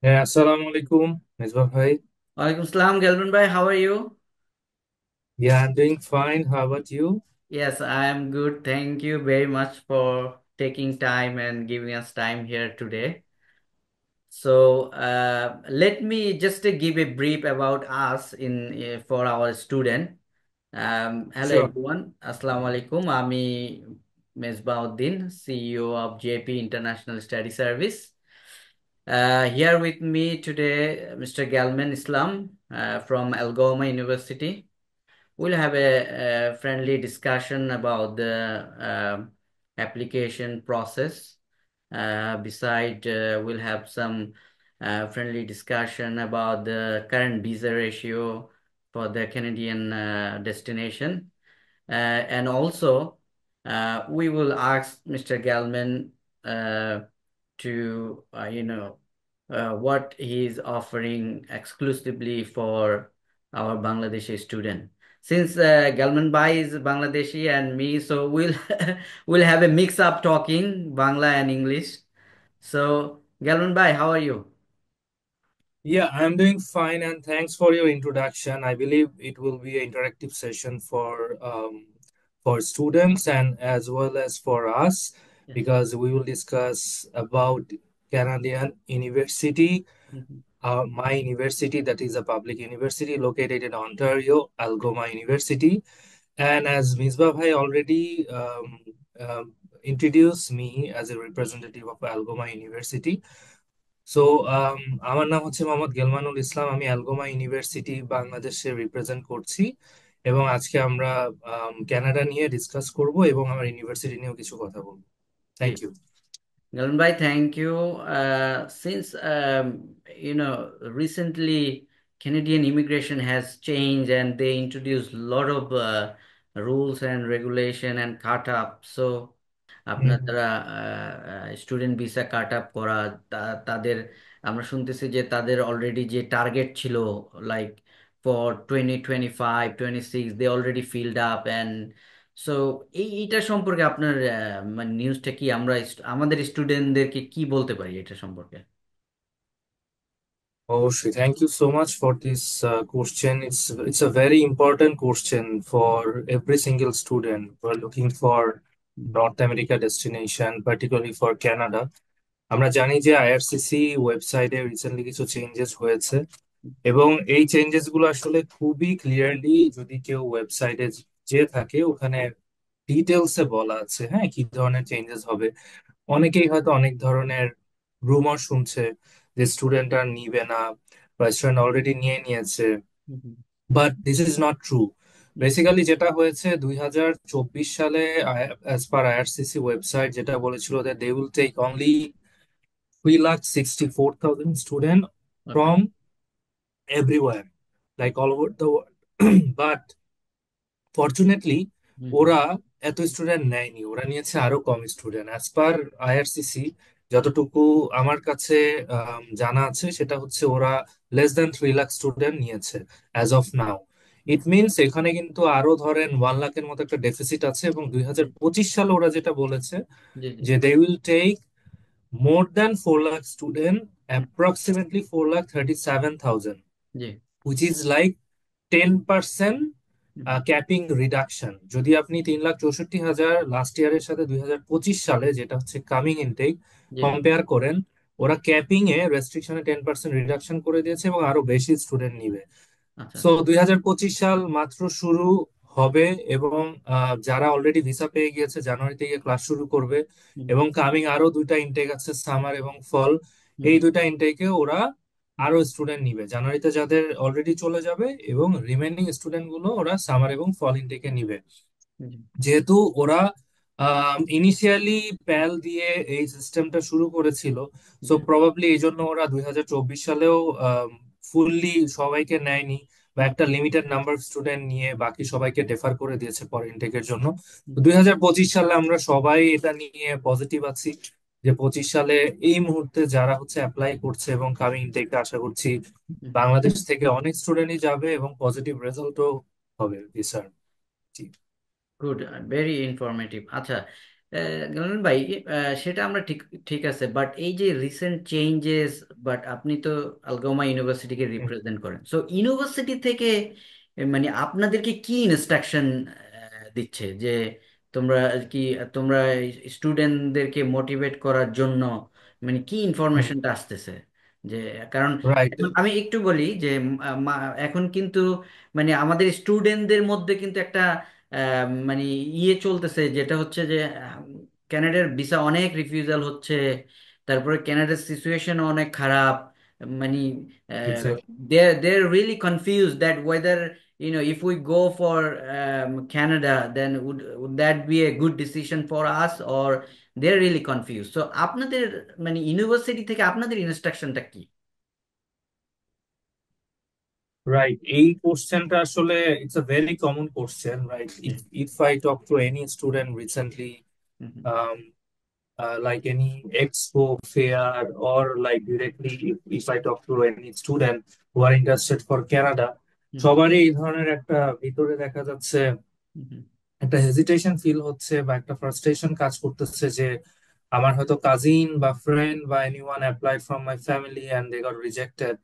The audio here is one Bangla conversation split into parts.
হ্যাঁ, আসসালামু আলাইকুম মেজবা ভাই। Walaikum salam, Galvin bhai. How are you? Yeah, I'm doing fine. How about you? Yes, I am good. Thank you very much for taking time and giving us time here today. Let me just give a brief about us in for our student. Hello Sure. everyone. Assalamu alaikum. আমি Mesbauddin, CEO of JP International Study Service. Here with me today, Mr. Galman Islam from Algoma University. We'll have a friendly discussion about the application process. We'll have some friendly discussion about the current visa ratio for the Canadian destination. And also, we will ask Mr. Gelman uh, what he is offering exclusively for our Bangladeshi student. Since Galman Bhai is Bangladeshi and me, so we'll we'll have a mix up talking Bangla and English. So Galman Bhai, how are you? Yeah, I'm doing fine, and thanks for your introduction. I believe it will be an interactive session for students and as well as for us Yes. because we will discuss about Canadian University, Mhm. my university that is a public university located in Ontario, Algoma University. And as Misbah Bhai already introduced me as a representative of Algoma University. So আমার নাম হচ্ছে মোহাম্মদ গেলমানুল ইসলাম। আমি অ্যালগোমা ইউনিভার্সিটি বাংলাদেশে রিপ্রেজেন্ট করছি এবং আজকে আমরা কানাডা নিয়ে ডিসকাস করব এবং আমার ইউনিভার্সিটি নিয়েও কিছু কথা বলবো। Thank Yes. You. Galan bhai, thank you. Since recently Canadian immigration has changed and they introduced a lot of rules and regulation and cut up. So আপনার যারা স্টুডেন্ট ভিসা কাট আপ করা তাদের আমরা শুনতেছি যে তাদের অলরেডি যে টার্গেট ছিল like for 2025-26 they already filled up and so এইটা সম্পর্কে আপনার মানে নিউজটা কি আমরা আমাদের স্টুডেন্টদেরকে কি বলতে পারি এটা সম্পর্কে? অবশ্যই, thank you so much for this question. It's a very important question for every single student who are looking for North America destination, particularly for Canada. আমরা জানি যে আইআরসিসি ওয়েবসাইটে রিসেন্টলি কিছু চেঞ্জেস হয়েছে এবং এই চেঞ্জেস গুলো আসলে খুবই ক্লিয়ারলি যদি কেউ ওয়েবসাইটে যে থাকে ওখানে ডিটেলসে বলা আছে, হ্যাঁ, কি ধরনের চেঞ্জেস হবে। অনেকেই হয়তো অনেক ধরনের রুমার শুনছে যে স্টুডেন্ট আর নিবে না বা স্টুডেন্ট অলরেডি নিয়ে নিয়েছে, হুম। But this is not true. Hmm. Basically যেটা হয়েছে 2024 সালে অ্যাজ পার আইআরসিসি ওয়েবসাইট যেটা বলেছিল যে they will take only 3,64,000 student okay. From everywhere, like all over the world. But fortunately hmm. ওরা এত স্টুডেন্ট নেয়নি, ওরা নিয়েছে আরো কম স্টুডেন্ট। অ্যাজ পার আইআরসিসি যতটুকু আমার কাছে জানা আছে সেটা হচ্ছে ওরা less than 3 লাখ স্টুডেন্ট নিয়েছে as of now. It means এখানে কিন্তু আরো ধরেন 1 লাখের মতো একটা ডেফিসিট আছে এবং দুই জি হাজার পঁচিশ সালে ওরা যেটা বলেছে জি জি যে they will take more than 4 lakh student, approximately 4,37,000, জি which is like 10% hmm. Capping reduction. যদি আপনি 3,64,000 লাস্ট ইয়ারের সাথে 2025 সালে যেটা হচ্ছে কামিং ইনটেক জি জি। কম্পেয়ার করেন, ওরা ক্যাপিং এ রেস্ট্রিকশনে 10% রিডাকশন করে দিয়েছে এবং আরো বেশি স্টুডেন্ট নিবে। আচ্ছা। সো 2025 সাল মাত্র শুরু হবে এবং যারা অলরেডি ভিসা পেয়ে গিয়েছে জানুয়ারি থেকে ক্লাস শুরু করবে হুম। এবং কামিং আরো দুইটা ইনটেক আছে, সামার এবং ফল। হুম। এই দুইটা ইনটেকে ওরা হুম। আরো স্টুডেন্ট নিবে জানুয়ারিতে, যাদের অলরেডি চলে যাবে, এবং রিমেনিং স্টুডেন্ট গুলো ওরা সামার এবং ফল ইনটেকে নিবে। জি যেহেতু ওরা ইনিশিয়ালি প্যাল দিয়ে এই সিস্টেমটা শুরু করেছিল, সো জি প্রবাবলি এই জন্য ওরা 2024 সালেও ফুললি সবাইকে নেয়নি বা হুম। একটা লিমিটেড নাম্বার স্টুডেন্ট নিয়ে বাকি সবাইকে ডেফার করে দিয়েছে পরে ইনটেকের জন্য। হুম। 2025 সালে আমরা সবাই এটা নিয়ে পজিটিভ আছি যে 25 সালে এই মুহূর্তে যারা হচ্ছে অ্যাপ্লাই করছে এবং কামিং ইনটেকটা আশা করছি হুম। বাংলাদেশ থেকে অনেক স্টুডেন্টই যাবে এবং পজিটিভ রেজাল্টও হবে ভিসার। জি। Good, very informative. আচ্ছা, গার্মেন্ট ভাই, সেটা আমরা ঠিক ঠিক আছে, বাট এই যে রিসেন্ট চেঞ্জেস, বাট আপনি তো আলগোমা ইউনিভার্সিটিকে হুম, রিপ্রেজেন্ট করেন, সো ইউনিভার্সিটি থেকে মানে আপনাদেরকে কি ইনস্ট্রাকশন দিচ্ছে যে তোমরা কি, তোমরা স্টুডেন্টদেরকে মোটিভেট করার জন্য মানে কি হুম, ইনফরমেশনটা আসতেছে? যে কারণ রাইট। এখন আমি একটু বলি যে এখন কিন্তু মানে আমাদের স্টুডেন্টদের মধ্যে কিন্তু একটা মানে ইয়ে চলতেছে, যেটা হচ্ছে যে কানাডার ভিসা অনেক রিফিউজাল হচ্ছে, তারপরে কানাডার সিচুয়েশন অনেক খারাপ, মানে exactly. they're really confused that whether, if we go for Canada, then would that be a good decision for us, or they're really confused. So আপনাদের মানে ইউনিভার্সিটি থেকে আপনাদের ইনস্ট্রাকশনটা কি? রাইট, এই কোশ্চেনটা আসলে it's a very common question, right? G. If I talk to any student recently, hmm hmm like any expo fair, or like directly if I talk to any student who are interested for Canada, হুম সবারই এই ধরনের একটা ভিতরে দেখা যাচ্ছে হুম হুম একটা হেজিটেশন ফিল হচ্ছে বা একটা ফ্রাস্ট্রেশন কাজ করতেছে যে আমার হয়তো কাজিন বা ফ্রেন্ড বা anyone applied from my family and they got rejected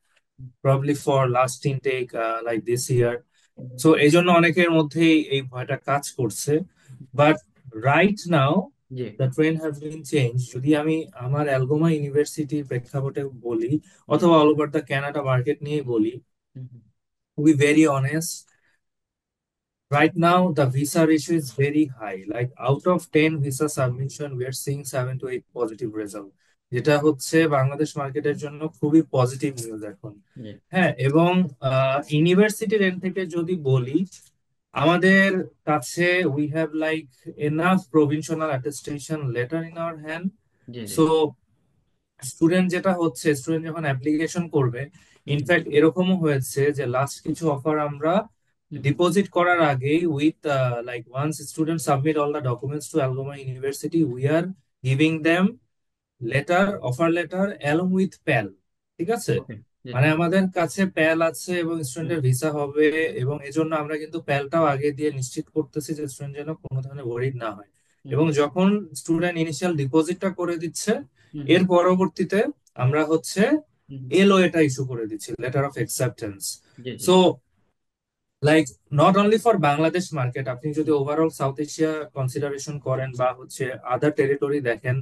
probably for last intake like this year. Hmm so এই জন্য অনেকের মধ্যেই এই ভয়টা কাজ করছে। বাট রাইট নাও জি the trend has been change. যদি আমি আমার অ্যালগোমা ইউনিভার্সিটির প্রেক্ষাপটে বলি, জি অথবা all over the Canada market নিয়ে বলি, hmm hmm to be very honest, right now the visa ratio is very high. Like out of 10 visa submission, we are seeing 7 to 8 positive result, যেটা হচ্ছে বাংলাদেশ মার্কেটের জন্য খুবই পজিটিভ নিউজ এখন। জি হ্যাঁ, এবং ইউনিভার্সিটির এন্ড থেকে যদি বলি, আমাদের কাছে we have like enough provisional attestation letter in our hand. জি জি সো স্টুডেন্ট যেটা হচ্ছে, স্টুডেন্ট যখন অ্যাপ্লিকেশন করবে, হুম হুম ইনফ্যাক্ট এরকমও হয়েছে যে লাস্ট কিছু অফার আমরা হুম ডিপোজিট করার আগেই with like once student submit all the documents to Algoma University, we are giving them letter, offer letter along with PAL. ঠিক আছে? ওকে জি মানে আমাদের কাছে প্যাল আছে এবং হুম স্টুডেন্টের ভিসা হবে, এবং এজন্য আমরা কিন্তু প্যালটাও আগে দিয়ে নিশ্চিত করতেছি যে স্টুডেন্ট যেন কোনো ধরনের ওয়ারিড না হয়। হুম এবং যখন স্টুডেন্ট ইনিশিয়াল ডিপোজিটটা করে দিচ্ছে, হুম এর হুম পরবর্তীতে আমরা হচ্ছে হুম এলও এটা ইস্যু করে দিচ্ছি, লেটার অফ অ্যাকসেপ্টেন্স। জি জি so like not only for Bangladesh market, আপনি যদি ওভারঅল সাউথ এশিয়া কনসিডারেশন করেন বা হচ্ছে আদার টেরিটরি দেখেন,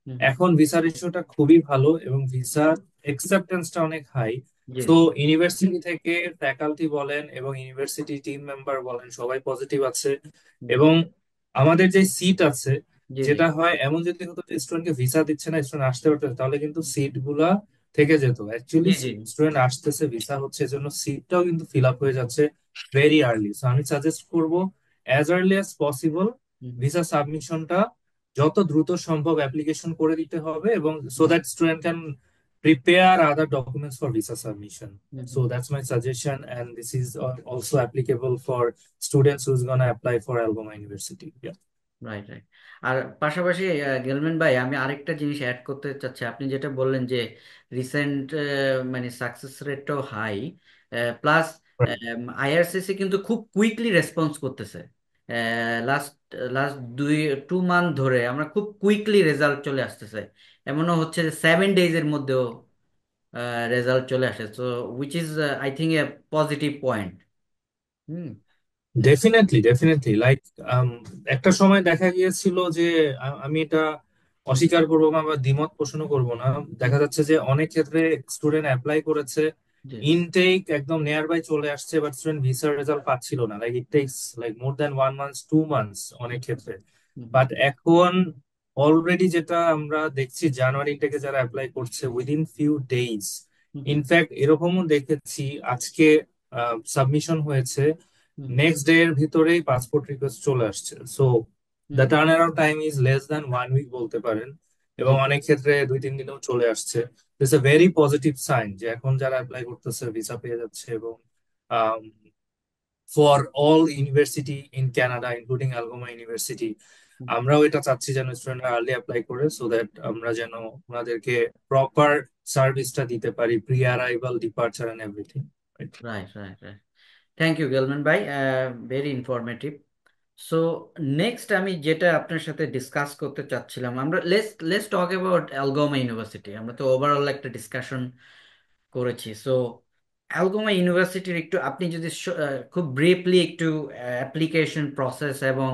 হুম হুম এখন ভিসা রেশিওটা খুবই ভালো এবং ভিসা একসেপ্টেন্সটা অনেক হাই। জি সো জি ইউনিভার্সিটি থেকে ফ্যাকাল্টি বলেন এবং ইউনিভার্সিটি টিম মেম্বার বলেন, সবাই পজিটিভ আছে। হুম এবং আমাদের যে সিট আছে, জি জি যেটা হয় এমন যদি হতো যে স্টুডেন্টকে ভিসা দিচ্ছে না, স্টুডেন্ট আসতে পারতো না, তাহলে কিন্তু সিট গুলা থেকে যেত। জি অ্যাকচুয়ালি জি স্টুডেন্ট আসতেছে, ভিসা হচ্ছে, এজন্য সিটটাও কিন্তু ফিল আপ হয়ে যাচ্ছে ভেরি আর্লি। সো আমি সাজেস্ট করব অ্যাজ আর্লি অ্যাজ পসিবল হুম হুম ভিসা সাবমিশনটা যত দ্রুত সম্ভব অ্যাপ্লিকেশন করে দিতে হবে, এবং so hmm that student can prepare other documents for visa submission. Hmm So hmm that's my suggestion, and this is also applicable for students who's gonna apply for Algoma University. Yeah. Right right. আর পাশাপাশি গেলমেন ভাই, আমি আরেকটা জিনিস অ্যাড করতে চাচ্ছি। আপনি যেটা বললেন যে রিসেন্ট মানে সাকসেস রেটটাও হাই, প্লাস Right. আইআরসিসি কিন্তু খুব কুইকলি রেসপন্স করতেছে। লাস্ট লাস্ট 2 মান্থ ধরে আমরা খুব কুইকলি রেজাল্ট চলে আসতেছে, এমনও হচ্ছে যে 7 ডেজের মধ্যেও রেজাল্ট চলে আসে, তো which is I think A positive point. Hmm definitely, definitely, like একটা সময় দেখা গিয়েছিল যে আমি এটা অস্বীকার করবো না বা দ্বিমত পোষণ করবো না, হুম, দেখা যাচ্ছে যে অনেক ক্ষেত্রে স্টুডেন্ট অ্যাপ্লাই করেছে, জি ইনটেক একদম নিয়ার বাই চলে আসছে, বাট স্টুডেন্ট ভিসার রেজাল্ট পাচ্ছিল না, like it tax like more than 1 month 2 months অনেক ক্ষেত্রে। হুম বাট এখন অলরেডি যেটা আমরা দেখছি, জানুয়ারি থেকে যারা অ্যাপ্লাই করছে উইদিন ফিউ ডেইজ, হুম হুম ইনফ্যাক্ট এরকমও দেখেছি আজকে সাবমিশন হয়েছে, হুম নেক্সট ডে এর ভিতরেই পাসপোর্ট রিকোয়েস্ট চলে আসছে। So hmm the hmm, turn around time is less than 1 week বলতে পারেন, জি এবং অনেক ক্ষেত্রে 2-3 দিনেও চলে আসছে। This a very positive sign যে এখন যারা অ্যাপ্লাই করতেছে ভিসা পেয়ে যাচ্ছে। এবং for all university in Canada including Algoma University, hmm, আমরাও এটা চাচ্ছি যেন স্টুডেন্টরা আর্লি অ্যাপ্লাই করে, সো দ্যাট আমরা যেন ওনাদেরকে প্রপার সার্ভিসটা দিতে পারি, pre arrival, departure and everything. Right right right. Thank you গেলমান ভাই, ভেরি ইনফরমেটিভ। সো নেক্সট আমি যেটা আপনার সাথে ডিসকাস করতে চাচ্ছিলাম, আমরা লেটস টক অ্যাবাউট অ্যালগোমা ইউনিভার্সিটি। আমরা তো ওভারঅল একটা ডিসকাশন করেছি। সো অ্যালগোমা ইউনিভার্সিটির একটু আপনি যদি খুব ব্রিফলি একটু অ্যাপ্লিকেশন প্রসেস এবং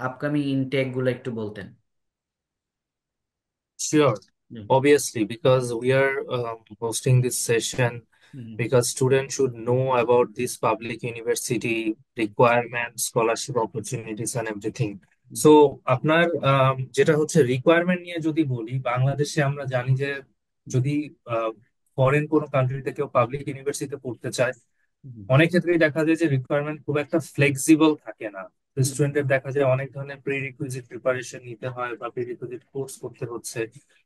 আপকামিং ইনটেক গুলো একটু বলতেন। Sure, hmm, obviously, because we are hosting this session, hmm, because students should know about this public university requirements, scholarship opportunities and everything. Hmm, So আপনার যেটা হচ্ছে রিকোয়ারমেন্ট নিয়ে যদি বলি, বাংলাদেশে আমরা জানি যে যদি ফরেন কোনো কান্ট্রিতে কেউ পাবলিক ইউনিভার্সিটিতে পড়তে চায়, হুম, অনেক ক্ষেত্রেই দেখা যায় যে রিকোয়ারমেন্ট খুব একটা ফ্লেক্সিবল থাকে না। হুম, স্টুডেন্টের দেখা যায় অনেক ধরনের প্রি রিকুইজিট প্রিপারেশন নিতে হয় বা প্রি রিকুইজিট কোর্স করতে হচ্ছে।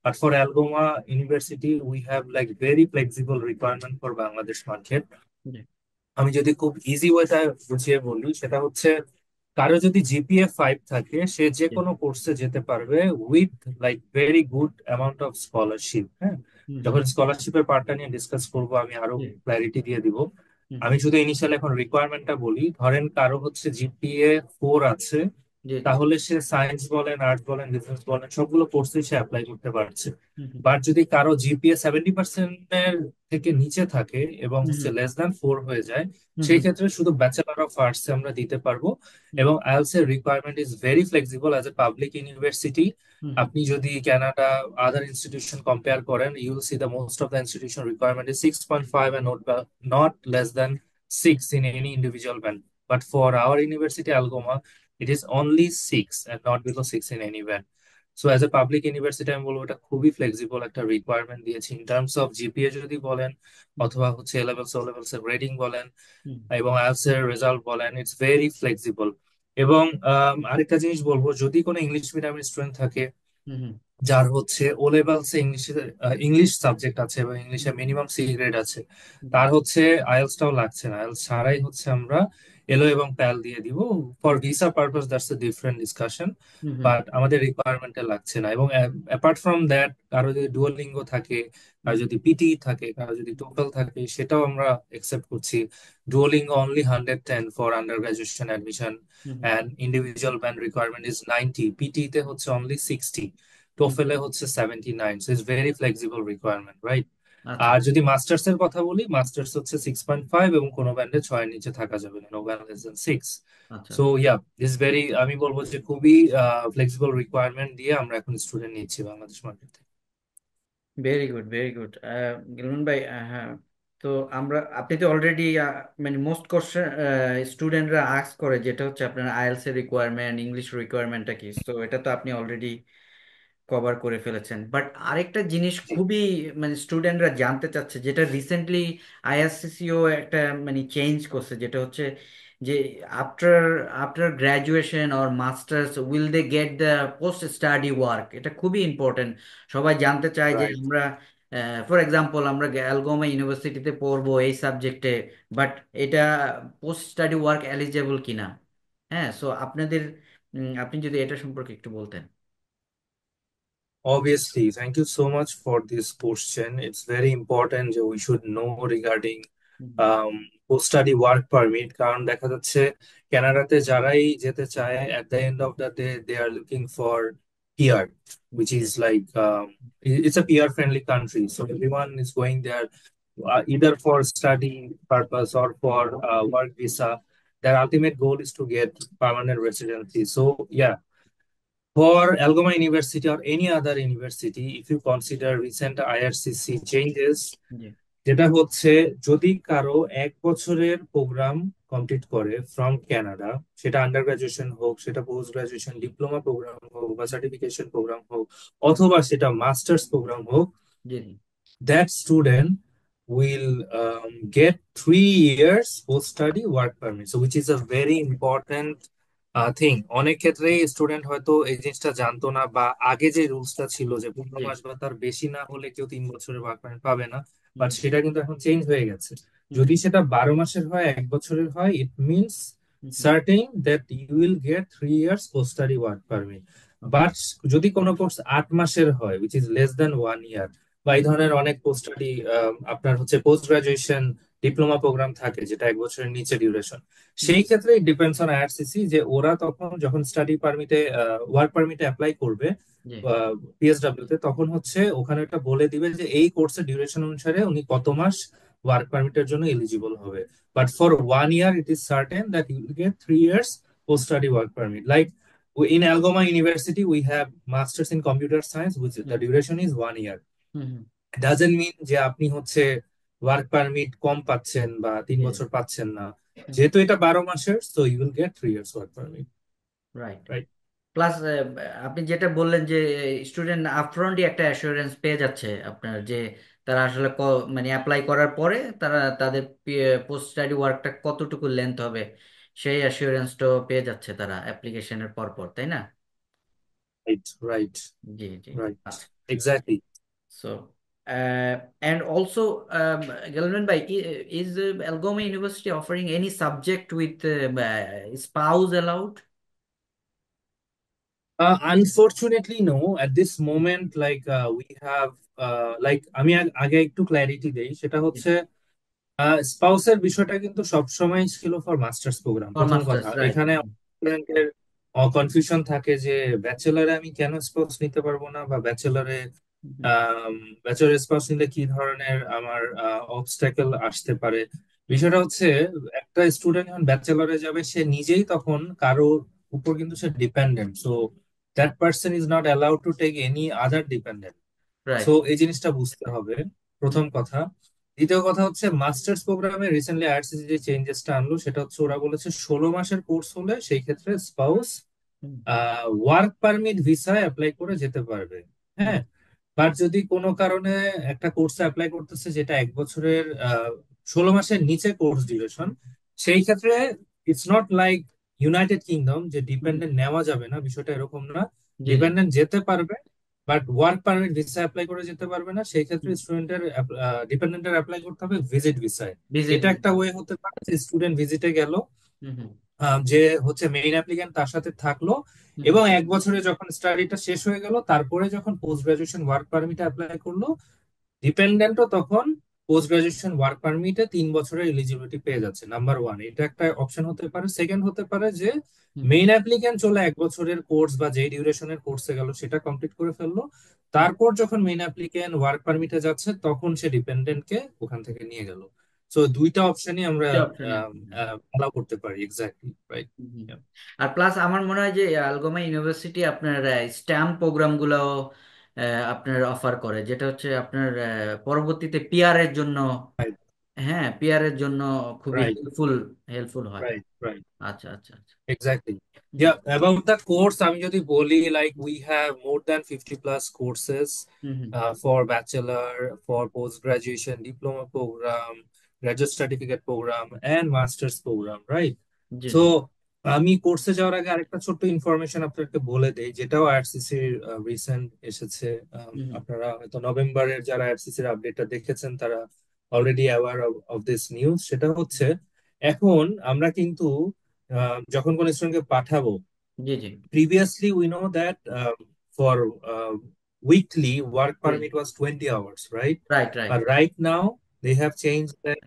But for Algoma University we have like very flexible requirement for Bangladesh market. Hmm, আমি যদি খুব ইজি ওয়েটা বুঝিয়ে বলি, সেটা হচ্ছে কারো যদি জিপিএ 5 থাকে সে যে হুম, কোনো কোর্সে যেতে পারবে with like very good amount of scholarship. হ্যাঁ, হুম, হুম, যখন স্কলারশিপের পার্টটা নিয়ে ডিসকাস করবো আমি আরো জি, ক্ল্যারিটি দিয়ে দিব। হুম, আমি হুম, শুধু ইনিশিয়াল এখন রিকোয়ারমেন্টটা বলি। ধরেন কারো হচ্ছে জিপিএ 4 আছে, জি, জি, তাহলে সে সায়েন্স বলেন, আর্টস বলেন, বিজনেস বলেন, সবগুলো কোর্সে সে অ্যাপ্লাই করতে পারছে। হুম, হুম, বাট যদি কারো জিপিএ 70%-এর থেকে নিচে থাকে এবং হুম, হচ্ছে হুম, লেস দ্যান 4 হয়ে যায়, হুম, সেই হুম, ক্ষেত্রে শুধু ব্যাচেলর অফ আর্টস আমরা দিতে পারবো। হুম, এবং আইএলটিএস এর requirement is very flexible as a public university. Hmm, hmm, আপনি যদি কানাডা আদার ইনস্টিটিউশন কম্পেয়ার করেন, you will see the most of the institution requirement is 6.5 and not less than 6 in any individual band. But for our university, Algoma, it is only 6 and not below 6 in any band. So as a public university আমি বলবো এটা খুবই ফ্লেক্সিবল একটা রিকোয়ারমেন্ট দিয়েছি ইন টার্মস অফ জিপিএ যদি বলেন, অথবা হচ্ছে এ লেভেলস ও লেভেলস এর গ্রেডিং বলেন হুম, এবং আইএলটিএস এর রেজাল্ট বলেন, ইটস ভেরি ফ্লেক্সিবল। এবং আরেকটা জিনিস বলবো, যদি কোনো ইংলিশ মিডিয়ামের স্টুডেন্ট থাকে হুম, হুম, যার হচ্ছে ও লেভেলসে ইংলিশ সাবজেক্ট আছে এবং হুম, ইংলিশে মিনিমাম সি গ্রেড আছে, হুম, তার হচ্ছে আইএলটিএসটাও লাগছে না। আইএলটিএস ছাড়াই হচ্ছে আমরা এলো এবং প্যাল দিয়ে দিব। For visa purpose that's a different discussion, hmm, hmm, but আমাদের রিকোয়ারমেন্টে লাগছে না। এবং অ্যাপার্ট ফ্রম দ্যাট, কারো যদি ডুয়োলিঙ্গো থাকে, কারো হুম, যদি পিটি থাকে, কারো যদি টোফেল থাকে, সেটাও আমরা একসেপ্ট করছি। Duolingo only 110 for under graduation admission, hmm, and individual band requirement is 90, PTE তে হচ্ছে অনলি 60, হুম, টোফেলে হচ্ছে 79। So it's very flexible requirement, right? আচ্ছা, আর যদি মাস্টার্স এর কথা বলি, মাস্টার্স হচ্ছে 6.5 এবং কোনো ব্যান্ডে 6 এর নিচে থাকা যাবে না, নো ব্যান্ড লেস দেন 6। আচ্ছা, সো ইয়া, দিস ভেরি, আমি বলবো যে খুবই ফ্লেক্সিবল রিকোয়ারমেন্ট দিয়ে আমরা এখন স্টুডেন্ট নিচ্ছি বাংলাদেশ মার্কেট থেকে। Very good, very good. গিলমান ভাই, হ্যাঁ, তো আপনি তো অলরেডি মানে মোস্ট কোশ্চেন স্টুডেন্টরা আস্ক করে যেটা হচ্ছে আপনার আইএলটিএস এর রিকোয়ারমেন্ট, ইংলিশ রিকোয়ারমেন্টটা কি, তো এটা তো আপনি অলরেডি কভার করে ফেলেছেন। বাট আরেকটা জিনিস জি, খুবই মানে স্টুডেন্টরা জানতে চাচ্ছে, যেটা রিসেন্টলি আইআরসিসিও একটা মানে চেঞ্জ করছে, যেটা হচ্ছে যে after after graduation or masters will they get the post study work. এটা খুবই ইম্পর্টেন্ট। সবাই জানতে চায় যে রাইট। আমরা ফর এক্সাম্পল আমরা অ্যালগোমা ইউনিভার্সিটিতে পড়বো এই সাবজেক্টে, বাট এটা পোস্ট স্টাডি ওয়ার্ক এলিজেবল কিনা। হ্যাঁ, সো আপনাদের আপনি যদি এটা সম্পর্কে একটু বলতেন। Obviously, thank you so much for this question. It's very important that we should know regarding post study work permit, কারণ দেখা যাচ্ছে কানাডাতে যারাই যেতে চায় at the end of the day they are looking for PR, which is like it's a PR friendly country, so everyone is going there either for study purpose or for work visa. Their ultimate goal is to get permanent residency. So yeah, for Algoma University or any other university, if you consider recent IRCC changes, জি, যেটা হচ্ছে যদি কারো 1 বছরের প্রোগ্রাম কমপ্লিট করে ফ্রম কানাডা, সেটা আন্ডার গ্রাজুয়েশন হোক, সেটা পোস্ট গ্রাজুয়েশন ডিপ্লোমা প্রোগ্রাম হোক বা সার্টিফিকেশন প্রোগ্রাম হোক, অথবা সেটা মাস্টার্স প্রোগ্রাম হোক, জি, জি, that student will get 3 years post study work permit, so which is a very important thing. অনেক ক্ষেত্রেই স্টুডেন্ট হয়তো এই জিনিসটা জানতো না, বা আগে যে রুলসটা ছিল যে 15 জি, মাস বা তার বেশি না হলে কেউ 3 বছরের ওয়ার্ক পারমিট পাবে না, বাট হুম, সেটা কিন্তু এখন চেঞ্জ হয়ে গেছে। হুম, যদি সেটা 12 মাসের হয়, 1 বছরের হয়, it means hmm, certain that you will get 3 years post study work permit. Okay, but যদি কোনো কোর্স 8 মাসের হয়, which is less than 1 year, বা এই ধরনের অনেক পোস্ট স্টাডি আপনার হচ্ছে পোস্ট গ্রাজুয়েশন ডিপ্লোমা প্রোগ্রাম থাকে যেটা 1 বছরের নিচে ডিউরেশন, হুম, সেই ক্ষেত্রে ডিপেন্ডস অন আইআরসিসি যে ওরা তখন যখন স্টাডি পারমিটে ওয়ার্ক পারমিটে অ্যাপ্লাই করবে জি, পিএসডব্লিউ তে, তখন হচ্ছে ওখানে একটা বলে দিবে যে এই কোর্সের ডিউরেশন অনুসারে উনি কত মাস ওয়ার্ক পারমিটের জন্য এলিজিবল হবে। But for 1 year it is certain that you will get 3 years post study work permit. Like in Algoma University we have masters in computer science which hmm, the duration is 1 year. Hmm, hmm, doesn't mean যে আপনি হচ্ছে ওয়ার্ক পারমিট কম পাচ্ছেন বা তিন জি, বছর পাচ্ছেন না। হুম, যেহেতু এটা 12 মাসের, so you will get 3 years work permit. Right. Right. Plus আপনি যেটা বললেন যে স্টুডেন্ট আপফ্রন্টই একটা অ্যাসুরেন্স পেয়ে যাচ্ছে আপনার, যে তারা আসলে মানে অ্যাপ্লাই করার পরে তারা তাদের পোস্ট স্টাডি ওয়ার্কটা কতটুকু লেন্থ হবে সেই অ্যাসুরেন্সটাও পেয়ে যাচ্ছে তারা অ্যাপ্লিকেশনের পর পর, তাই না? রাইট। রাইট। জি, জি। রাইট। আচ্ছা। Exactly. So, and also, Galvin bhai, is Algoma University offering any subject with spouse allowed? Unfortunately, no. At this moment, like we have, like আমি আগে একটু ক্ল্যারিটি দেই, সেটা হচ্ছে স্পাউসের বিষয়টা কিন্তু সবসময় ছিল ফর মাস্টার্স প্রোগ্রাম। For প্রথম কথা, masters, right? এখানে স্টুডেন্টের কনফিউশন থাকে যে ব্যাচেলারে আমি কেন স্পাউস নিতে পারবো না, বা ব্যাচেলারে Mhm. ব্যাচেলার স্পাউস নিলে কি ধরনের আমার অবস্টাকেল আসতে পারে। বিষয়টা হচ্ছে একটা স্টুডেন্ট যখন ব্যাচেলরে যাবে সে নিজেই তখন কারো উপর কিন্তু সে dependent, so that person is not allowed to take any other dependent. So Right. এই জিনিসটা বুঝতে হবে, প্রথম কথা। দ্বিতীয় কথা হচ্ছে মাস্টার্স প্রোগ্রামে রিসেন্টলি আইআরসিসি যে চেঞ্জেসটা আনলো সেটা হচ্ছে ওরা বলেছে 16 মাসের কোর্স হলে সেই ক্ষেত্রে স্পাউস Mm, ওয়ার্ক পারমিট ভিসায় অ্যাপ্লাই করে যেতে পারবে। mm, হ্যাঁ, বাট যদি কোনো কারণে একটা কোর্সে অ্যাপ্লাই করতেছে যেটা 1 বছরের 16 মাসের নিচে কোর্স ডিউরেশন, সেই ক্ষেত্রে it's not like United kingdom যে mm, ডিপেন্ডেন্ট নেওয়া যাবে না, বিষয়টা এরকম না। জি, জি। ডিপেন্ডেন্ট যেতে পারবে, but work permit visa apply করে যেতে পারবে না। সেই ক্ষেত্রে Mm, স্টুডেন্টের ডিপেন্ডেন্টের অ্যাপ্লাই করতে হবে ভিজিট ভিসায়। visit এটা একটা visa. ওয়ে হতে পারে যে স্টুডেন্ট ভিজিটে গেল, Mhm, যে হচ্ছে মেইন অ্যাপ্লিক্যান্ট তার সাথে থাকলো, mhm, এবং 1 বছরে যখন স্টাডিটা শেষ হয়ে গেল তারপরে যখন post graduation work permit apply করলো, ডিপেন্ডেন্টও তখন পোস্ট গ্রাজুয়েশন ওয়ার্ক পারমিটে 3 বছরের এলিজিবিলিটি পেয়ে যাচ্ছে। নাম্বার ওয়ান, এটা একটা অপশন হতে পারে। সেকেন্ড হতে পারে যে mhm, মেইন অ্যাপ্লিক্যান্ট চলে 1 বছরের কোর্স বা যেই ডিউরেশনের কোর্সে গেল সেটা কমপ্লিট করে ফেললো, mhm, তারপর যখন মেইন অ্যাপ্লিক্যান্ট ওয়ার্ক পারমিটে যাচ্ছে তখন সে ডিপেন্ডেন্টকে ওখান থেকে নিয়ে গেল। সো দুইটা অপশনই আমরা দুইটা অপশনই আছে। অ্যালাউ করতে পারি। Exactly right. হুম। আর প্লাস আমার মনে হয় যে আলগোমা ইউনিভার্সিটি আপনার স্ট্যাম্প প্রোগ্রামগুলো আপনার অফার করে, যেটা হচ্ছে আপনার পরবর্তীতে পিআর এর জন্য, রাইট। হ্যাঁ পিআর এর জন্য খুবই রাইট। হেল্পফুল হয়। রাইট। রাইট। আচ্ছা, আচ্ছা, আচ্ছা। Exactly. G, Yeah, about the course, আমি যদি বলি, like we have more than 50 plus courses hmm, hmm, for bachelor, for post graduation, diploma program, graduate certificate program, and master's program, right? G, So জি, আমি কোর্সে যাওয়ার আগে আরেকটা ছোট্ট ইনফরমেশন আপনাকে বলে দেই, যেটাও আরসিসির রিসেন্ট এসেছে। হুম, হুম, আপনারা হয়তো নভেম্বরের যারা আরসিসির আপডেটটা দেখেছেন তারা already aware of this news. সেটা হচ্ছে এখন আমরা কিন্তু যখন কোন স্টুডেন্টকে পাঠাবো, জি, জি, previously we know that for weekly work G, permit was 20 hours, right? Right, right. But right now they have changed that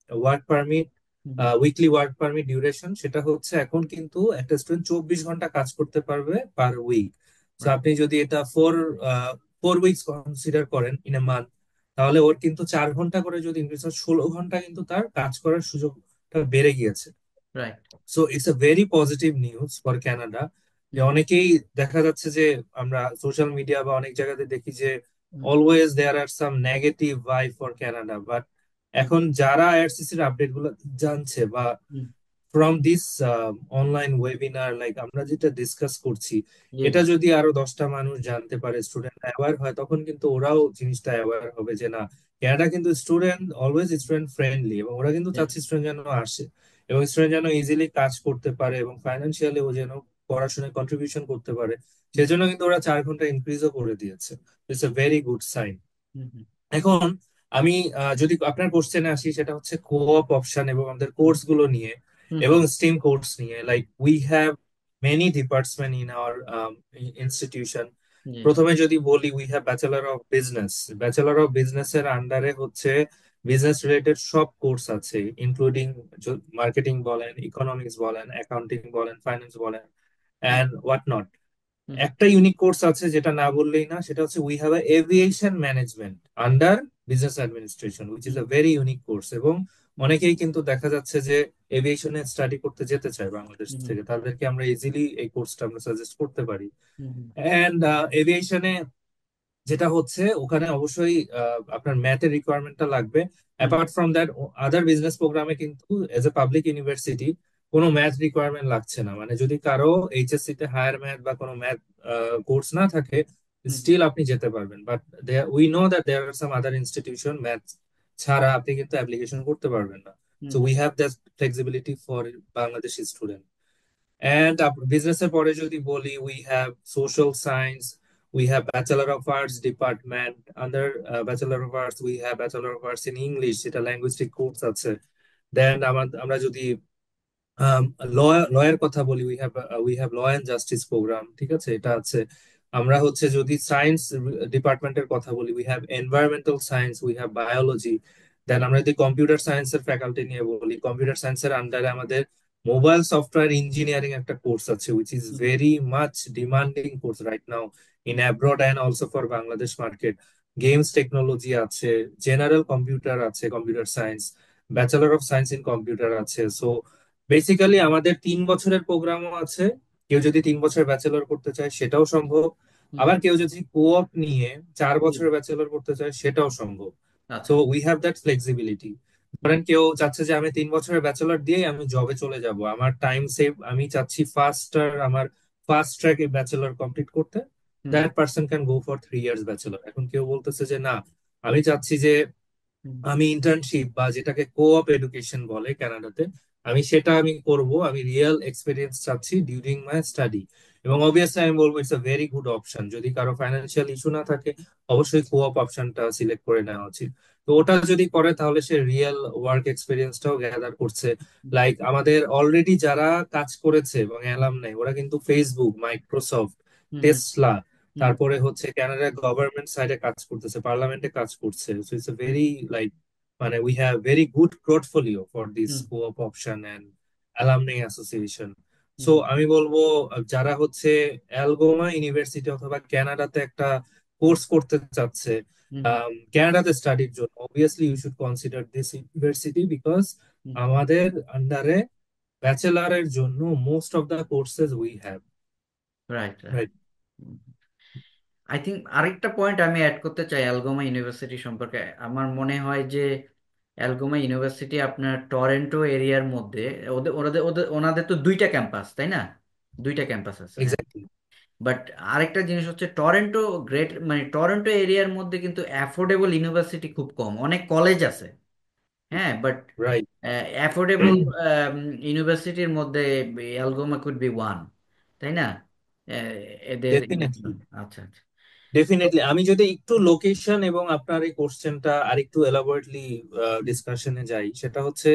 work permit, hmm, hmm, weekly work permit duration সেটা হচ্ছে এখন কিন্তু একটা স্টুডেন্ট 24 ঘন্টা কাজ করতে পারবে পার উইক। তো রাইট, আপনি যদি এটা 4 উইকস কনসিডার করেন ইন এ মান্থ, তাহলে ওর কিন্তু 4 ঘন্টা করে যদি ইনক্রিজ হয় 16 ঘন্টা কিন্তু তার কাজ করার সুযোগটা বেড়ে গিয়েছে। Right. So it's a very positive news for Canada. যে হুম, অনেকেই দেখা যাচ্ছে যে আমরা সোশ্যাল মিডিয়া বা অনেক জায়গাতে দেখি যে hmm, always there are some negative vibe for Canada, but hmm, এখন যারা আইআরসিসির আপডেট গুলো জানছে বা hmm, from this online webinar, like আমরা যেটা ডিসকাস করছি, জি, জি, এটা যদি আরো 10টা মানুষ জানতে পারে, স্টুডেন্ট অ্যাওয়ার হয়, তখন কিন্তু ওরাও জিনিসটা অ্যাওয়ার হবে যে না, ক্যানাডা কিন্তু স্টুডেন্ট অলওয়েজ স্টুডেন্ট ফ্রেন্ডলি, এবং ওরা কিন্তু জি, চাচ্ছে স্টুডেন্ট যেন আসে এবং স্টুডেন্ট যেন ইজিলি কাজ করতে পারে এবং ফাইন্যান্সিয়ালি ও যেন পড়াশোনায় কন্ট্রিবিউশন করতে পারে। হুম, সেজন্য কিন্তু ওরা 4 ঘন্টা ইনক্রিজও করে দিয়েছে। It's a very good sign. Hmm, hmm, এখন আমি যদি আপনার কোশ্চেনে আসি, সেটা হচ্ছে কোঅপ অপশন এবং আমাদের কোর্স গুলো নিয়ে হুম, হুম, এবং স্টিম কোর্স নিয়ে। Like we have many department in our institution. জি, প্রথমে যদি বলি, we have bachelor of business. Bachelor of business এর আন্ডারে হচ্ছে বিজনেস রিলেটেড সব কোর্স আছে, ইনক্লুডিং মার্কেটিং বলেন, ইকোনমিক্স বলেন, অ্যাকাউন্টিং বলেন, ফাইন্যান্স বলেন, hmm and what not. Hmm একটা ইউনিক কোর্স আছে যেটা না বললেই না, সেটা হচ্ছে we have aviation management under business administration, which is hmm a very unique course. এবং হুম অনেকেই কিন্তু দেখা যাচ্ছে যে এভিয়েশনে স্টাডি করতে যেতে চায় বাংলাদেশ হুম থেকে, তাদেরকে আমরা ইজিলি এই কোর্সটা আমরা সাজেস্ট করতে পারি। হুম হুম অ্যান্ড এভিয়েশনে যেটা হচ্ছে ওখানে অবশ্যই আপনার ম্যাথের রিকোয়ারমেন্টটা লাগবে। Hmm apart from that, other business প্রোগ্রামে কিন্তু এজ এ পাবলিক ইউনিভার্সিটি কোনো ম্যাথ রিকোয়ারমেন্ট লাগছে না। মানে যদি কারো এইচএসসি তে হায়ার ম্যাথ বা কোনো ম্যাথ কোর্স না থাকে, হুম স্টিল আপনি যেতে পারবেন। But we know that there are some other institution math ছাড়া আপনি কিন্তু অ্যাপ্লিকেশন করতে পারবেন না। Hmm so we have that flexibility for Bangladeshi student. And বিজনেসের পরে যদি বলি, we have social science, we have bachelor of arts department. Under bachelor of arts we have bachelor of arts in English, যেটা ল্যাঙ্গুইস্টিক কোর্স আছে। দেন আমরা যদি ল লয়ের কথা বলি, we have law and justice program, ঠিক আছে, এটা আছে। আমরা হচ্ছে যদি সায়েন্স ডিপার্টমেন্টের কথা বলি, we have environmental science, we have biology. Then আমরা যদি কম্পিউটার সায়েন্সের ফ্যাকাল্টি নিয়ে বলি, কম্পিউটার সায়েন্সের আন্ডারে আমাদের মোবাইল সফটওয়্যার ইঞ্জিনিয়ারিং একটা কোর্স আছে, which is hmm very much demanding course right now in abroad and also for Bangladesh market. Games technology আছে, জেনারেল কম্পিউটার আছে, computer science, hmm bachelor of science in computer আছে। সো বেসিক্যালি আমাদের 3 বছরের প্রোগ্রামও আছে। কেউ যদি 3 বছর ব্যাচেলর করতে চায় সেটাও সম্ভব। হুম আবার কেউ যদি কোঅপ নিয়ে চার জি জি। বছরের ব্যাচেলর করতে চায় সেটাও সম্ভব। সো আচ্ছা। We have that flexibility. Hmm ধরেন কেউ চাচ্ছে যে আমি 3 বছরের ব্যাচেলর দিয়েই আমি জবে চলে যাব, আমার টাইম সেভ, আমি চাচ্ছি ফাস্টার, আমার ফাস্ট ট্র্যাক ব্যাচেলর কমপ্লিট করতে, hmm that person can go for 3 years bachelor. এখন কেউ বলতেছে যে না, আমি চাচ্ছি যে হুম আমি ইন্টার্নশিপ বা যেটাকে কোঅপ এডুকেশন বলে কানাডাতে, আমি করব, আমি রিয়েল এক্সপিরিয়েন্স চাচ্ছি ডিউরিং মাই স্টাডি। এবং অবভিয়াসলি আমি বলবো it's a very good option. যদি কারো ফাইন্যান্সিয়াল ইস্যু না থাকে, অবশ্যই কোঅপ অপশনটা সিলেক্ট করে নেওয়া উচিত। তো ওটা যদি করে তাহলে সে রিয়েল ওয়ার্ক এক্সপিরিয়েন্সটাও গ্যাদার করছে। হুম লাইক আমাদের অলরেডি যারা কাজ করেছে এবং অ্যালামনাই, ওরা কিন্তু ফেসবুক, মাইক্রোসফট, হুম টেসলা, হুম তারপরে হচ্ছে কানাডার গভর্নমেন্ট সাইডে কাজ করতেছে, পার্লামেন্টে কাজ করছে। So it's a hmm very like, মানে we have very good portfolio for this hmm co-op option and alumni association. So hmm আমি বলবো যারা হচ্ছে অ্যালগোমা ইউনিভার্সিটি অথবা কানাডাতে একটা কোর্স করতে চাচ্ছে হুম কানাডাতে স্টাডির জন্য, obviously you should consider this university, because hmm আমাদের আন্ডারে ব্যাচেলারের জন্য most of the courses we have. Right right. Right. I think আরেকটা পয়েন্ট আমি অ্যাড করতে চাই অ্যালগোমা ইউনিভার্সিটি সম্পর্কে। আমার মনে হয় যে অ্যালগোমা ইউনিভার্সিটি আপনার টরন্টো এরিয়ার মধ্যে, ওদের ওদের ওদের ওনাদের তো দুইটা ক্যাম্পাস, তাই না? দুইটা ক্যাম্পাস আছে, হ্যাঁ। এক্স্যাক্টলি। বাট আরেকটা জিনিস হচ্ছে টরন্টো গ্রেট, মানে টরন্টো এরিয়ার মধ্যে কিন্তু অ্যাফোর্ডেবল ইউনিভার্সিটি খুব কম, অনেক কলেজ আছে, হ্যাঁ, বাট রাইট। অ্যাফোর্ডেবল ইউনিভার্সিটির মধ্যে অ্যালগোমা কুড বি ওয়ান, তাই না? আহ, এদের ডেফিনেটলি। আচ্ছা আচ্ছা। তো ডেফিনেটলি, আমি যদি একটু লোকেশন এবং আপনার এই কোশ্চেনটা আর একটু এলাবোরেটলি ডিসকাশনে যাই, সেটা হচ্ছে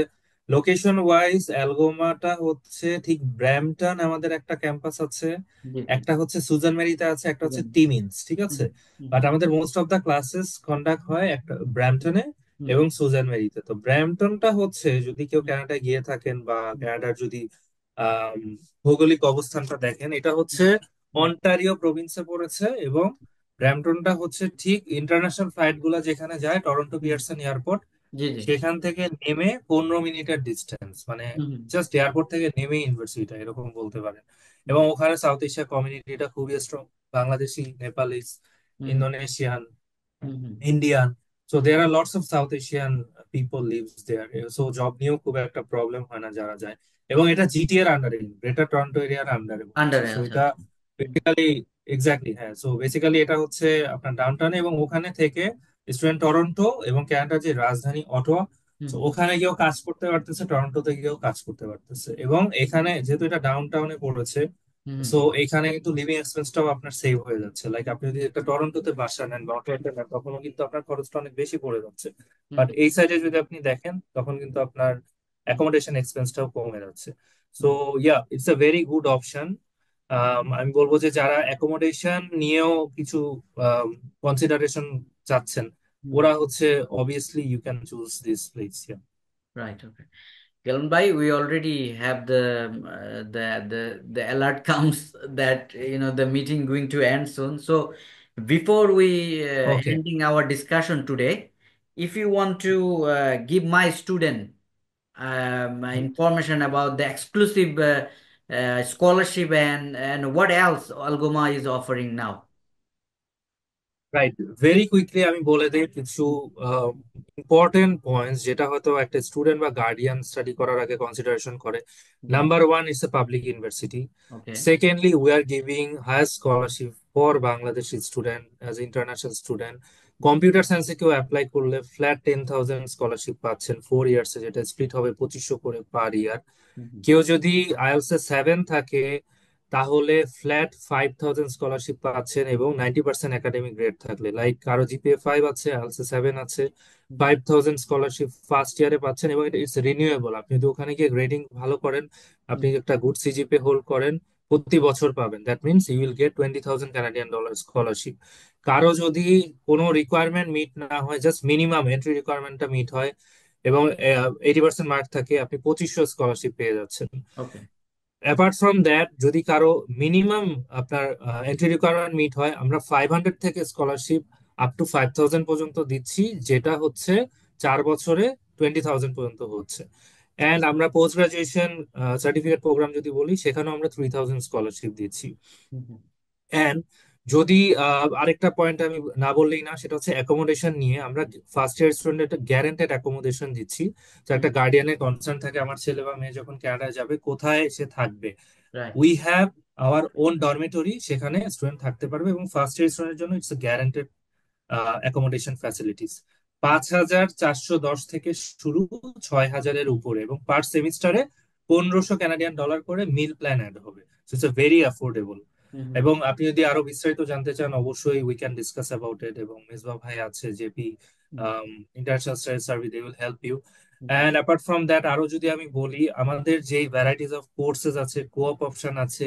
লোকেশন ওয়াইজ অ্যালগোমাটা হচ্ছে ঠিক ব্র্যাম্পটন আমাদের একটা ক্যাম্পাস আছে, জি জি। একটা হচ্ছে সুজান মেরিতে আছে, একটা হচ্ছে হুম টিমিনস, ঠিক হুম আছে। হুম বাট আমাদের most of the classes conduct হয় একটা ব্র্যাম্পটনে হুম এবং সুজান মেরিতে। তো ব্র্যাম্পটনটা হচ্ছে, যদি কেউ হুম কানাডায় গিয়ে থাকেন বা হুম কানাডার যদি আহ ভৌগোলিক অবস্থানটা দেখেন, এটা হচ্ছে হুম অন্টারিও প্রভিন্সে পড়েছে। এবং ব্র্যাম্পটনটা হচ্ছে ঠিক ইন্টারন্যাশনাল ফ্লাইট গুলা যেখানে যায়, টরন্টো হুম, পিয়ারসন এয়ারপোর্ট, জি জি। সেখান থেকে নেমে 15 মিনিটের ডিস্টেন্স, মানে হুম জাস্ট এয়ারপোর্ট থেকে নেমে ইউনিভার্সিটিটা, এরকম বলতে পারেন। হুম এবং ওখানে সাউথ এশিয়া কমিউনিটিটা খুবই strong, Bangladeshi, Nepalis, hmm Indonesian, hmm hmm Indian. So there are lots of South Asian people lives there. So job নিয়েও খুব একটা প্রবলেম হয় না যারা যায়। এবং এটা জিটি এর আন্ডারে, গ্রেটার টরন্টো এরিয়ার আন্ডারে পড়ছে। আন্ডারে সো আছে, এটা আচ্ছা। হুম বেসিক্যালি, এক্স্যাক্টলি, হ্যাঁ, সো বেসিক্যালি এটা হচ্ছে আপনার ডাউনটাউনে। এবং ওখানে থেকে স্টুডেন্ট টরন্টো এবং ক্যানাডার যে রাজধানী অটোয়া, হুম তো ওখানে গিয়েও কাজ করতে পারতেছে, টরন্টোতে গিয়েও কাজ করতে পারতেছে। এবং এখানে যেহেতু এটা ডাউনটাউনে পড়েছে, হুম হুম সো এখানে কিন্তু লিভিং এক্সপেন্সটাও আপনার সেভ হয়ে যাচ্ছে। লাইক আপনি যদি একটা টরন্টোতে বাসা নেন বা অটোয়াতে নেন, তখনও কিন্তু আপনার খরচটা অনেক বেশি পড়ে যাচ্ছে। হুম বাট এই সাইডে যদি আপনি দেখেন, তখন কিন্তু আপনার অ্যাকোমোডেশন এক্সপেন্সটাও কমে যাচ্ছে। So hmm yeah, it's a very good option. আমি বলবো যে যারা অ্যাকোমোডেশন নিয়েও কিছু কনসিডারেশন চাচ্ছেন, Mhm. ওরা হচ্ছে obviously you can choose this place. Yeah. Right. Okay. Kalan bhai, we already have the alert comes that the meeting going to end soon. So before we Okay. ending our discussion today, if you want to give my student information about the exclusive scholarship and what else Algoma is offering now. Right, very quickly আমি বলে দিই কিছু ইম্পর্টেন্ট পয়েন্টস যেটা হয়তো একটা স্টুডেন্ট বা গার্ডিয়ান স্টাডি করার আগে কনসিডারেশন করে। Mhm. Number one is a public university. Okay. Secondly, we are giving higher scholarship for Bangladeshi student as international student. Computer সায়েন্সে কেউ অ্যাপ্লাই করলে ফ্ল্যাট 10,000 স্কলারশিপ পাচ্ছেন 4 ইয়ার্সে, যেটা স্প্লিট হবে 2500 করে পার ইয়ার। Mhm. কেউ যদি আইএলটিএস 7 থাকে তাহলে ফ্ল্যাট 5,000 স্কলারশিপ পাচ্ছেন, এবং 90% একাডেমিক গ্রেড থাকলে, লাইক কারো জিপিএ 5 আছে, আইএলটিএস 7 আছে, Mhm. 5,000 স্কলারশিপ ফার্স্ট ইয়ারে পাচ্ছেন। এবং এটা ইটস রিনিউয়েবল। আপনি যদি ওখানে গিয়ে গ্রেডিং ভালো করেন, আপনি Mhm. একটা গুড সিজিপিএ হোল্ড করেন, প্রতি বছর পাবেন। That means you will get $20,000 scholarship. কারো যদি কোনো রিকোয়ারমেন্ট মিট না হয়, জাস্ট মিনিমাম এন্ট্রি রিকোয়ারমেন্টটা মিট হয় এবং 80% মার্ক থাকে, আপনি 2500 স্কলারশিপ পেয়ে যাচ্ছেন। Okay. অ্যাপার্ট ফ্রম দ্যাট, যদি কারো মিনিমাম আপনার এন্ট্রি রিকোয়ারমেন্ট মিট হয়, আমরা 500 থেকে স্কলারশিপ আপ টু 5,000 পর্যন্ত দিচ্ছি, যেটা হচ্ছে 4 বছরে 20,000 পর্যন্ত হচ্ছে। অ্যান্ড আমরা পোস্ট গ্রাজুয়েশন সার্টিফিকেট প্রোগ্রাম যদি বলি, সেখানেও আমরা 3,000 স্কলারশিপ দিচ্ছি। Mhm. অ্যান্ড যদি আরেকটা পয়েন্ট আমি না বললেই না, সেটা হচ্ছে অ্যাকোমোডেশন নিয়ে। আমরা first year student guaranteed accommodation দিচ্ছি। তো একটা Mhm. গার্ডিয়ানের কনসার্ন থাকে, আমার ছেলে বা মেয়ে যখন কানাডায় যাবে কোথায় সে থাকবে। Right. We have our own dormitory, সেখানে স্টুডেন্ট থাকতে পারবে, এবং ফার্স্ট ইয়ার স্টুডেন্টের জন্য ইটস গ্যারান্টেড অ্যাকোমোডেশন ফ্যাসিলিটিস। 5,410 থেকে শুরু, 6,000-এর উপরে, এবং পার সেমিস্টারে 1,500 কানাডিয়ান ডলার করে মিল প্ল্যান অ্যাড হবে। It's very affordable. Mhm. এবং আপনি যদি আরো বিস্তারিত জানতে চান, অবশ্যই we can discuss about it. এবং মেজবা ভাই আছে, JP Mhm. International study service, they will help you. Mhm. And apart from that, আরো যদি আমি বলি, আমাদের যেই ভ্যারাইটিস অফ কোর্সেস আছে, কোঅপ অপশন আছে,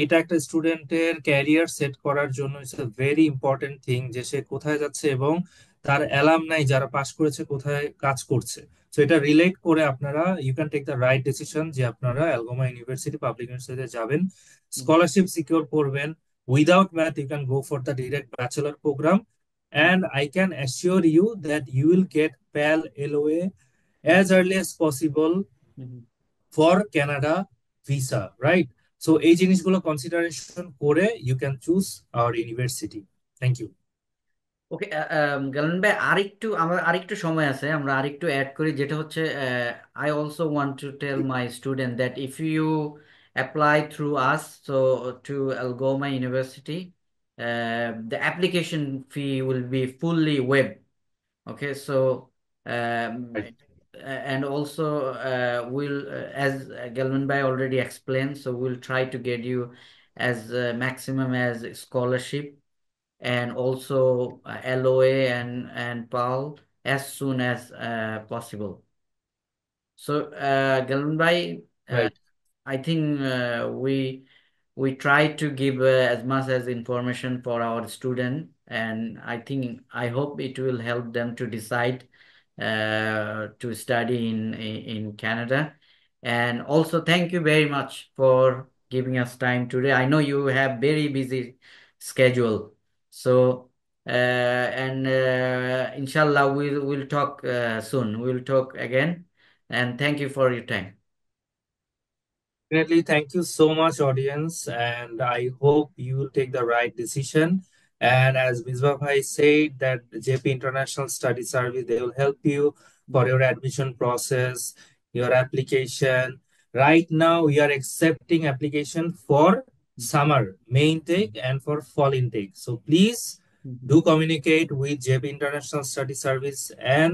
এটা একটা স্টুডেন্টের ক্যারিয়ার সেট করার জন্য it's a very important thing, যে সে কোথায় যাচ্ছে এবং তার অ্যালামনাই যারা পাশ করেছে কোথায় কাজ করছে। তো এটা রিলেট করে আপনারা you can take the right decision যে আপনারা অ্যালগোমা ইউনিভার্সিটি, পাবলিক ইউনিভার্সিটিতে যাবেন, Mhm. স্কলারশিপ সিকিউর করবেন। Without math you can go for the direct bachelor program, and I can assure you that you will get PAL LOA Mhm. as early as possible Mhm. for Canada visa, right? So এই জিনিসগুলো কনসিডারেশন করে you can choose our university. Thank you. ওকে, গালান ভাই, আরেকটু আমার আরেকটু সময় আছে, আমরা আরেকটু অ্যাড করি, যেটা হচ্ছে I also want to tell my student that if you apply through us so to Algoma University, the application fee will be fully web. Okay, so um, Right. and also we'll as Galvan Bhai already explained, so we'll try to get you as maximum as scholarship and also LOA and PAL as soon as possible. So, Galvan Bhai, Right. I think we try to give as much as information for our student, and I hope it will help them to decide to study in Canada. And also, thank you very much for giving us time today. I know you have very busy schedule, so and inshallah we'll talk soon. We'll talk again, and thank you for your time. Definitely, thank you so much, audience, and I hope you will take the right decision. And as Misbah Bhai said, that JP International Study Service, they will help you for your admission process, your application. Right now, we are accepting application for summer May intake and for fall intake. So please Mhm. do communicate with JP International Study Service and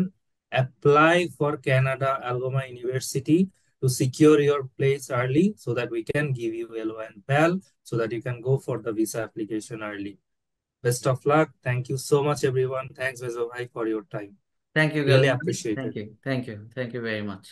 apply for Canada Algoma University to secure your place early, so that we can give you LO and PAL, so that you can go for the visa application early. Best of luck. Thank you so much, everyone. Thanks, Vezo Bhai, for your time. Thank you, Really Galan. appreciate Thank it. you. Thank you. Thank you very much.